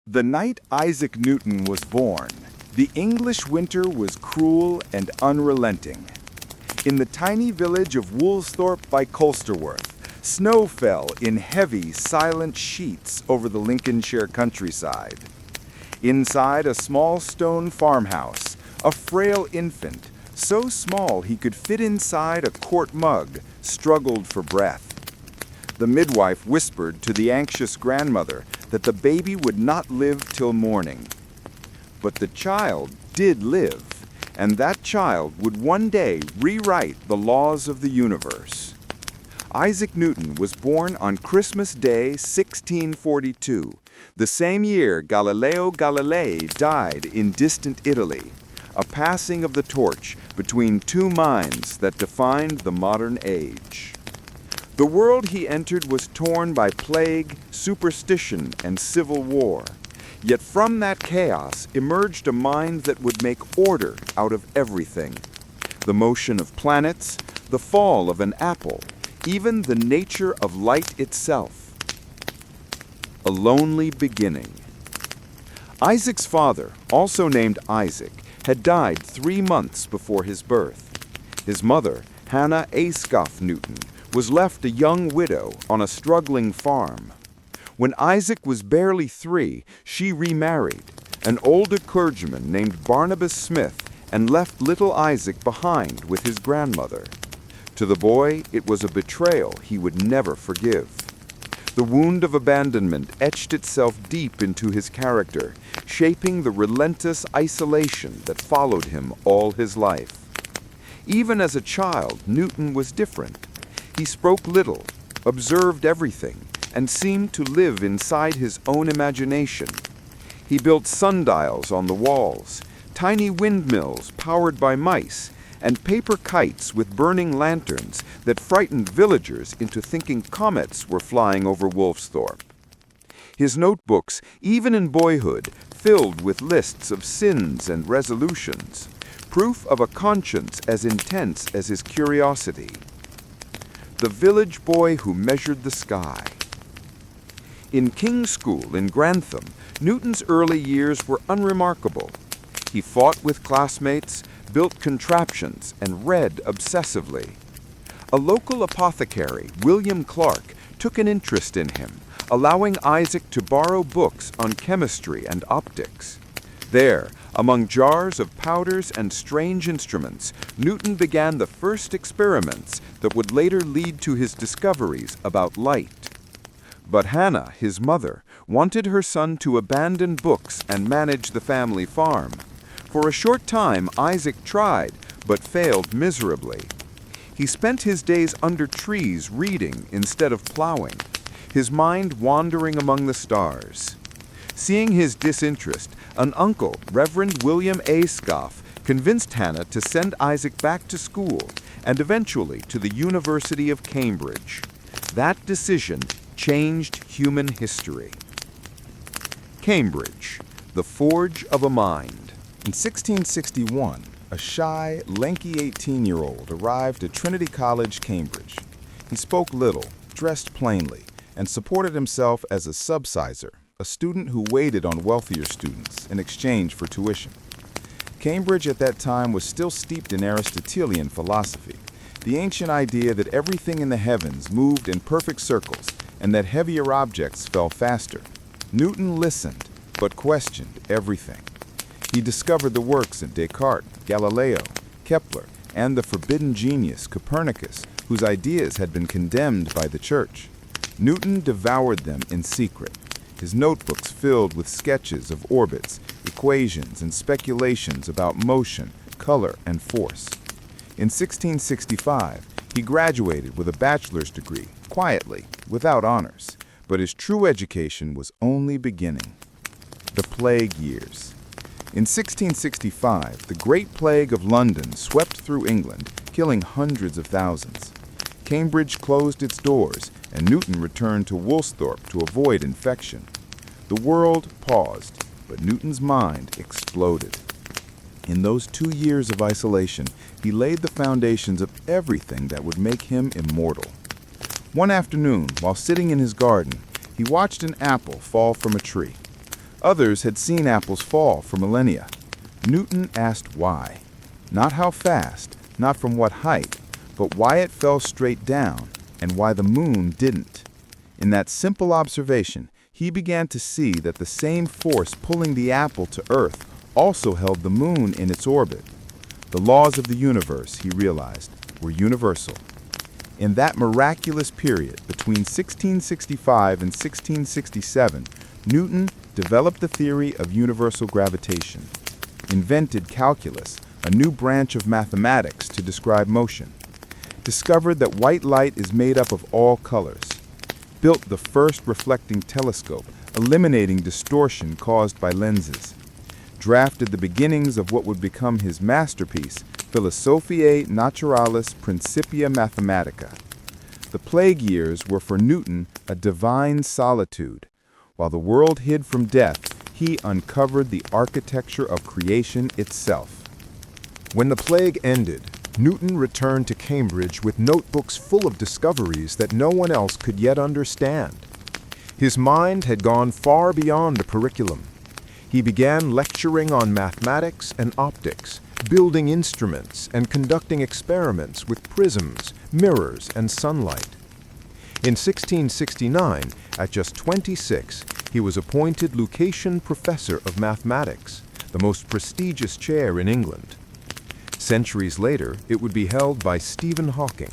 The night Isaac Newton was born, the English winter was cruel and unrelenting. In the tiny village of Woolsthorpe by Colsterworth, snow fell in heavy, silent sheets over the Lincolnshire countryside. Inside a small stone farmhouse, a frail infant, so small he could fit inside a quart mug, struggled for breath. The midwife whispered to the anxious grandmother that the baby would not live till morning. But the child did live, and that child would one day rewrite the laws of the universe. Isaac Newton was born on Christmas Day, 1642, the same year Galileo Galilei died in distant Italy, a passing of the torch between two minds that defined the modern age. The world he entered was torn by plague, superstition, and civil war. Yet from that chaos emerged a mind that would make order out of everything. The motion of planets, the fall of an apple, even the nature of light itself. A lonely beginning. Isaac's father, also named Isaac, had died 3 months before his birth. His mother, Hannah Ascough Newton, was left a young widow on a struggling farm. When Isaac was barely 3, she remarried, an older clergyman named Barnabas Smith, and left little Isaac behind with his grandmother. To the boy, it was a betrayal he would never forgive. The wound of abandonment etched itself deep into his character, shaping the relentless isolation that followed him all his life. Even as a child, Newton was different. He spoke little, observed everything, and seemed to live inside his own imagination. He built sundials on the walls, tiny windmills powered by mice, and paper kites with burning lanterns that frightened villagers into thinking comets were flying over Woolsthorpe. His notebooks, even in boyhood, filled with lists of sins and resolutions, proof of a conscience as intense as his curiosity. The village boy who measured the sky. In King's School in Grantham, Newton's early years were unremarkable. He fought with classmates, built contraptions, and read obsessively. A local apothecary, William Clark, took an interest in him, allowing Isaac to borrow books on chemistry and optics. There, among jars of powders and strange instruments, Newton began the first experiments that would later lead to his discoveries about light. But Hannah, his mother, wanted her son to abandon books and manage the family farm. For a short time, Isaac tried, but failed miserably. He spent his days under trees reading instead of plowing, his mind wandering among the stars. Seeing his disinterest, an uncle, Reverend William Ascough, convinced Hannah to send Isaac back to school and eventually to the University of Cambridge. That decision changed human history. Cambridge, the forge of a mind. In 1661, a shy, lanky 18-year-old arrived at Trinity College, Cambridge. He spoke little, dressed plainly, and supported himself as a subsizer, a student who waited on wealthier students in exchange for tuition. Cambridge at that time was still steeped in Aristotelian philosophy, the ancient idea that everything in the heavens moved in perfect circles and that heavier objects fell faster. Newton listened, but questioned everything. He discovered the works of Descartes, Galileo, Kepler, and the forbidden genius Copernicus, whose ideas had been condemned by the church. Newton devoured them in secret, his notebooks filled with sketches of orbits, equations, and speculations about motion, color, and force. In 1665, he graduated with a bachelor's degree, quietly, without honors, but his true education was only beginning. The Plague Years. In 1665, the Great Plague of London swept through England, killing hundreds of thousands. Cambridge closed its doors, and Newton returned to Woolsthorpe to avoid infection. The world paused, but Newton's mind exploded. In those 2 years of isolation, he laid the foundations of everything that would make him immortal. One afternoon, while sitting in his garden, he watched an apple fall from a tree. Others had seen apples fall for millennia. Newton asked why. Not how fast, not from what height, but why it fell straight down, and why the moon didn't. In that simple observation, he began to see that the same force pulling the apple to Earth also held the moon in its orbit. The laws of the universe, he realized, were universal. In that miraculous period between 1665 and 1667, Newton developed the theory of universal gravitation, invented calculus, a new branch of mathematics to describe motion, discovered that white light is made up of all colors, built the first reflecting telescope, eliminating distortion caused by lenses, drafted the beginnings of what would become his masterpiece, Philosophiae Naturalis Principia Mathematica. The plague years were for Newton a divine solitude. While the world hid from death, he uncovered the architecture of creation itself. When the plague ended, Newton returned to Cambridge with notebooks full of discoveries that no one else could yet understand. His mind had gone far beyond the curriculum. He began lecturing on mathematics and optics, building instruments and conducting experiments with prisms, mirrors, and sunlight. In 1669, at just 26, he was appointed Lucasian Professor of Mathematics, the most prestigious chair in England. Centuries later, it would be held by Stephen Hawking.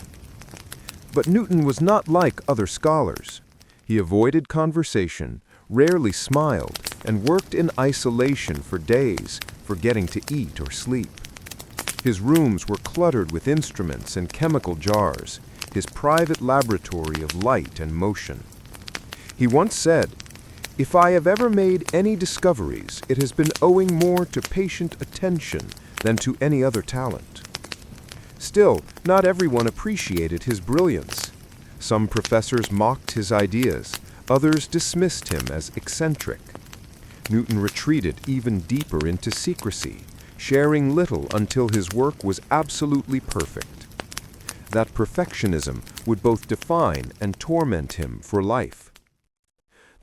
But Newton was not like other scholars. He avoided conversation, rarely smiled, and worked in isolation for days, forgetting to eat or sleep. His rooms were cluttered with instruments and chemical jars, his private laboratory of light and motion. He once said, "If I have ever made any discoveries, it has been owing more to patient attention than to any other talent." Still, not everyone appreciated his brilliance. Some professors mocked his ideas, others dismissed him as eccentric. Newton retreated even deeper into secrecy, sharing little until his work was absolutely perfect. That perfectionism would both define and torment him for life.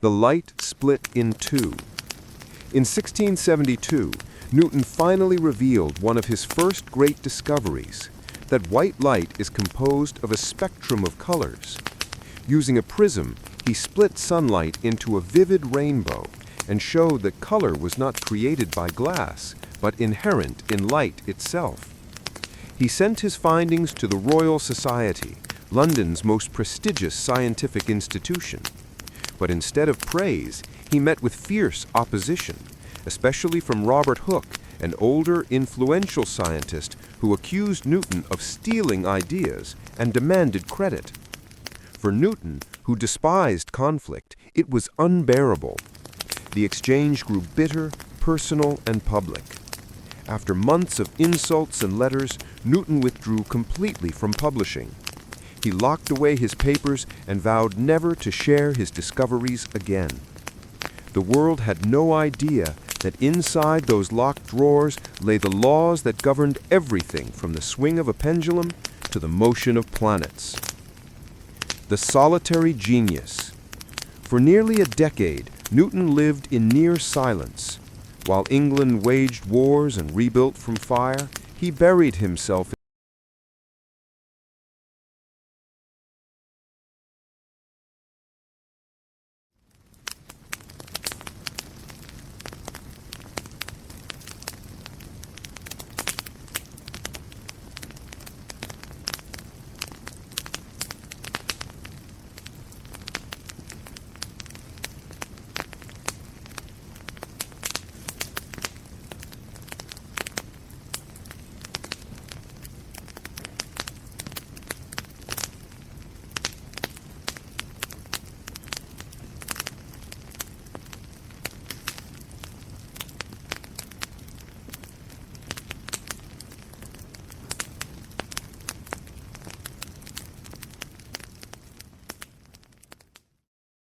The light split in two. In 1672, Newton finally revealed one of his first great discoveries, that white light is composed of a spectrum of colors. Using a prism, he split sunlight into a vivid rainbow and showed that color was not created by glass, but inherent in light itself. He sent his findings to the Royal Society, London's most prestigious scientific institution. But instead of praise, he met with fierce opposition, especially from Robert Hooke, an older, influential scientist who accused Newton of stealing ideas and demanded credit. For Newton, who despised conflict, it was unbearable. The exchange grew bitter, personal, and public. After months of insults and letters, Newton withdrew completely from publishing. He locked away his papers and vowed never to share his discoveries again. The world had no idea that inside those locked drawers lay the laws that governed everything from the swing of a pendulum to the motion of planets. The solitary genius. For nearly a decade, Newton lived in near silence. While England waged wars and rebuilt from fire, he buried himself